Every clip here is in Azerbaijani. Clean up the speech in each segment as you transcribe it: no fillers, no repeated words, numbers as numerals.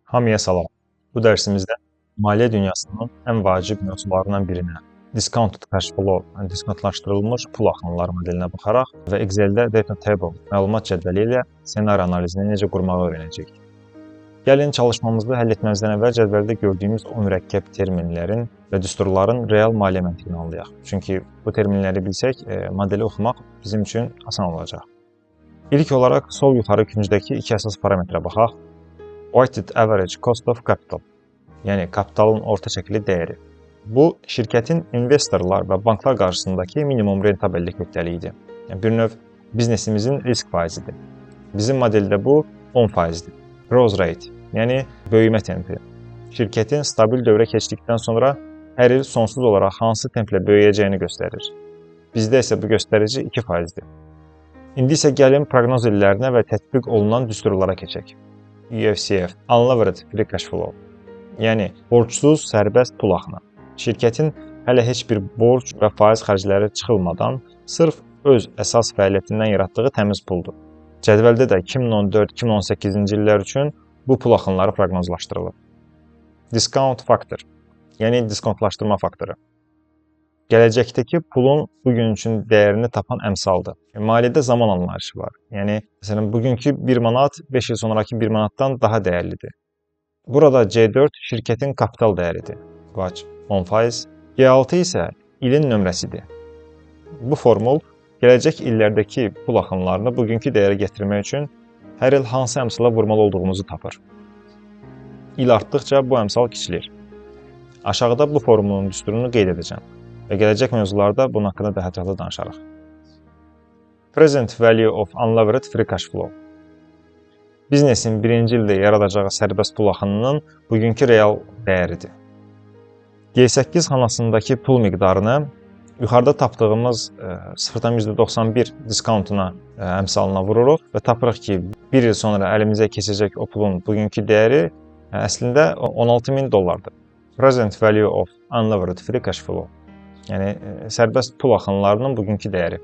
Hamıya salam. Bu dərsimizdə maliyyə dünyasının ən vacib mövzularından birinə, discounted cash flow, yəni diskontlaşdırılmış pul axınları modelinə baxaraq və Excel-də data table məlumat cədvəli ilə ssenari analizini necə qurmağı öyrənəcəyik. Gəlin çalışmamızı həll etməzdən əvvəl cədvəldə gördüyümüz o mürəkkəb terminlərin və düsturların real maliyyə məntiqini anlayaq. Çünki bu terminləri bilsək, modeli oxumaq bizim üçün asan olacaq. İlk olaraq sol yuxarı küncdəki iki əsas parametrə baxaq. Weighted average cost of capital, yəni kapitalın orta çəkili dəyəri. Bu, şirkətin investorlar və banklar qarşısındakı minimum rentabellik öhdəliyidir. Yəni, bir növ biznesimizin risk faizidir. Bizim modeldə bu 10%dir. Growth rate, yəni böyümə tempi. Şirkətin stabil dövrə keçdikdən sonra hər il sonsuz olaraq hansı templə böyüyəcəyini göstərir. Bizdə isə bu göstərici 2%dir. İndi isə gəlin proqnoz illərinə və tətbiq olunan düsturlara keçək. UFCF, Unlevered Free Cash Flow, yəni borcsuz sərbəst pul axını. Şirkətin hələ heç bir borc və faiz xərcləri çıxılmadan sırf öz əsas fəaliyyətindən yaratdığı təmiz puldur. Cədvəldə də 2014-2018-ci illər üçün bu pul axınları proqnozlaşdırılıb. Discount factor, yəni diskontlaşdırma faktoru. Gələcəkdəki pulun bugün üçün dəyərini tapan əmsaldır. Maliyyədə zaman anlayışı var. Yəni, məsələn, bugünkü 1 manat 5 il sonraki 1 manatdan daha dəyərlidir. Burada C4 şirkətin kapital dəyəridir. Watch 10%. G6 isə ilin nömrəsidir. Bu formul gələcək illərdəki pul axınlarını bugünkü dəyərə gətirmək üçün hər il hansı əmsala vurmalı olduğumuzu tapır. İl artdıqca bu əmsal kiçilir. Aşağıda bu formulun düsturunu qeyd edəcəm və gələcək mövzularda bunun haqqında daha ətraflı danışarıq. Present value of unlevered free cash flow. Biznesin birinci ildə yaradacağı sərbəst pul axınının bugünkü real dəyəridir. G8 xanasındakı pul miqdarını yuxarıda tapdığımız 0,91 diskontuna əmsalına vururuq və tapırıq ki, bir il sonra əlimizə keçəcək o pulun bugünkü dəyəri əslində $16,000. Present value of unlevered free cash flow. Yəni, sərbəst pul axınlarının bugünkü dəyəri.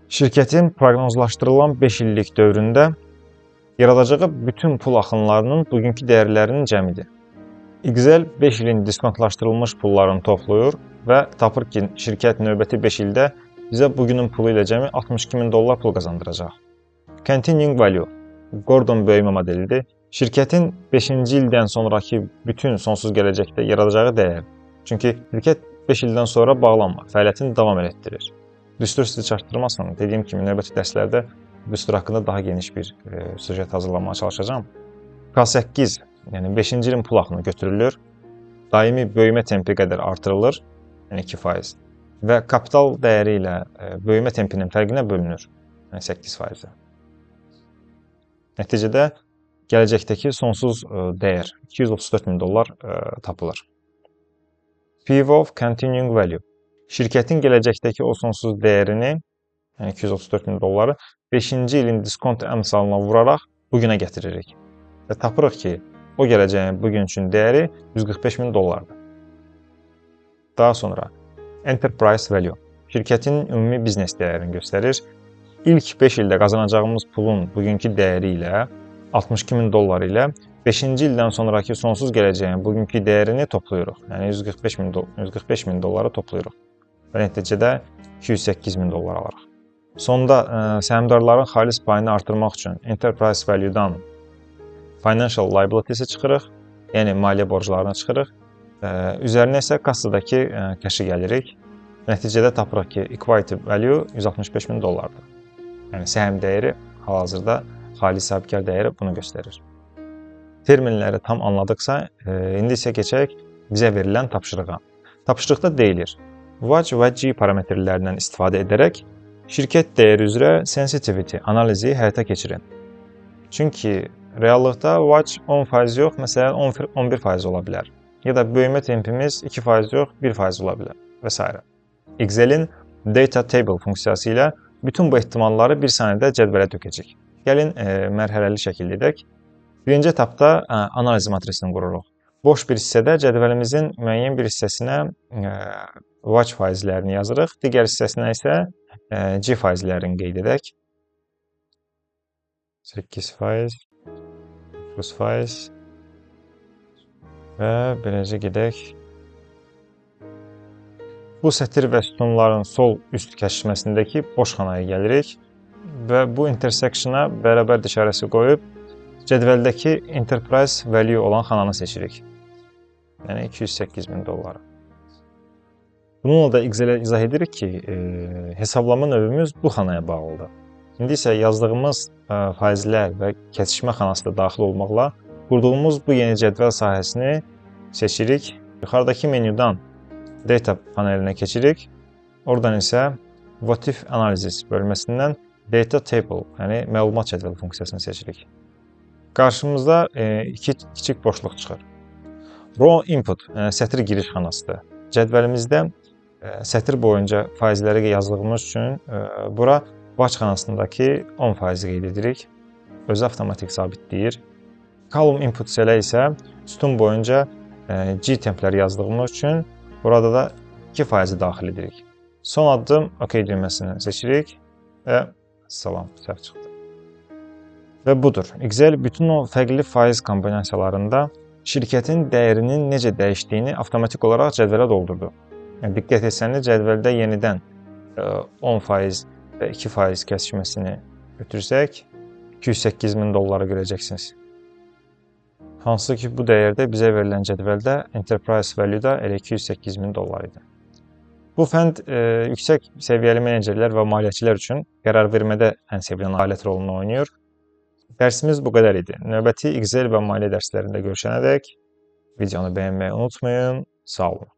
Şirkətin proqnozlaşdırılan 5 illik dövründə yaradacağı bütün pul axınlarının bugünkü dəyərlərinin cəmidir. Excel 5 ilin diskontlaşdırılmış pullarını toplayır və tapır ki, şirkət növbəti 5 ildə bizə bugünün pulu ilə cəmi $62,000 pul qazandıracaq. Continuing value, Gordon böyümə modelidir. Şirkətin 5-ci ildən sonraki bütün sonsuz gələcəkdə yaradacağı dəyər. Çünki şirkət 5 ildən sonra bağlanmır, fəaliyyətini davam etdirir. Düstur sizi çaşdırmasın, dediyim kimi növbəti dərslərdə düstur haqqında daha geniş bir süjet hazırlamaya çalışacağam. K8, yəni 5-ci ilin pul axını götürülür, daimi böyümə tempi qədər artırılır, yəni 2% və kapital dəyəri ilə böyümə tempinin fərqinə bölünür, yəni 8%. Nəticədə gələcəkdəki sonsuz dəyər $234,000 tapılır. PV of Continuing Value. Şirkətin gələcəkdəki o sonsuz dəyərini, yəni $234,000 5-ci ilin diskont əmsalına vuraraq bugünə gətiririk. Və tapırıq ki, o gələcəyin bugün üçün dəyəri $145,000. Daha sonra Enterprise Value. Şirkətin ümumi biznes dəyərini göstərir. İlk 5 ildə qazanacağımız pulun bugünkü dəyəri ilə $62,000 ilə 5-ci ildən sonraki sonsuz gələcəyin bugünkü dəyərini toplayırıq. Yəni $145,000 toplayırıq. Və nəticədə $208,000 alırıq. Sonda səhmdarların xalis payını artırmaq üçün Enterprise Value-dan Financial Liabilities-i çıxırıq, yəni maliyyə borclarını çıxırıq. Üzərinə isə kassadakı kəşi gəlirik. Nəticədə tapırıq ki, Equity Value $165,000-dır. Yəni səhm dəyəri hal-hazırda xalis sahibkar dəyəri bunu göstərir. Terminləri tam anladıqsa, indi isə keçək bizə verilən tapşırığa. Tapşırıqda deyilir, Watch və G parametrlərindən istifadə edərək şirkət dəyəri üzrə sensitivity analizi həyata keçirin. Çünki reallıqda Watch 10% yox, məsələn 11% ola bilər. Ya da böyümə tempimiz 2% yox, 1% ola bilər və s. Excel-in Data Table funksiyası ilə bütün bu ehtimalları bir saniyədə cədvələ dökəcək. Gəlin mərhələli şəkildə edək. Birinci etapda analiz matrisini qururuq. Boş bir hissədə cədvəlimizin müəyyən bir hissəsinə Watch faizlərini yazırıq, digər hissəsinə isə G faizlərini qeyd edək. 8%, 9%, və beləcə gedək. Bu sətir və sütunların sol üst kəsişməsindəki boş xanaya gəlirik və bu intersectiona bərabər işarəsi qoyub cədvəldəki Enterprise Value olan xananı seçirik. Yəni $208.000. Bununla da Excel-ə izah edirik ki, hesablama növümüz bu xanaya bağlıdır. İndi isə yazdığımız faizlər və kəsişmə xanası da daxil olmaqla qurduğumuz bu yeni cədvəl sahəsini seçirik. Yuxarıdakı menyudan Data panelinə keçirik. Oradan isə Votive Analysis bölməsindən Data Table, yəni məlumat cədvəli funksiyasını seçirik. Qarşımızda iki kiçik boşluq çıxır. Row Input, yəni sətir giriş xanasıdır. Cədvəlimizdə sətir boyunca faizləri yazdığımız üçün bura batch xanasındakı 10% qeyd edirik. Özü avtomatik sabitləyir. Column Input Cell-ə isə sütun boyunca G templəri yazdığımız üçün burada da 2% daxil edirik. Son addım OK düyməsini seçirik və salam, səhv çıxdı. Və budur. Excel bütün o fərqli faiz kombinasiyalarında şirkətin dəyərinin necə dəyişdiyini avtomatik olaraq cədvələ doldurdu. Yəni, diqqət etsəniz, cədvəldə yenidən 10% və 2% kəsişməsini götürsək, $208.000 görəcəksiniz. Hansı ki, bu dəyərdə bizə verilən cədvəldə Enterprise Value-da elə $208.000 idi. Bu fənd yüksək səviyyəli menecerlər və maliyyəçilər üçün qərar vermədə ən sevilən alət rolunu oynayır. Dərsimiz bu qədər idi. Növbəti Excel və maliyyə dərslərində görüşənədək videonu bəyənməyi unutmayın. Sağ olun.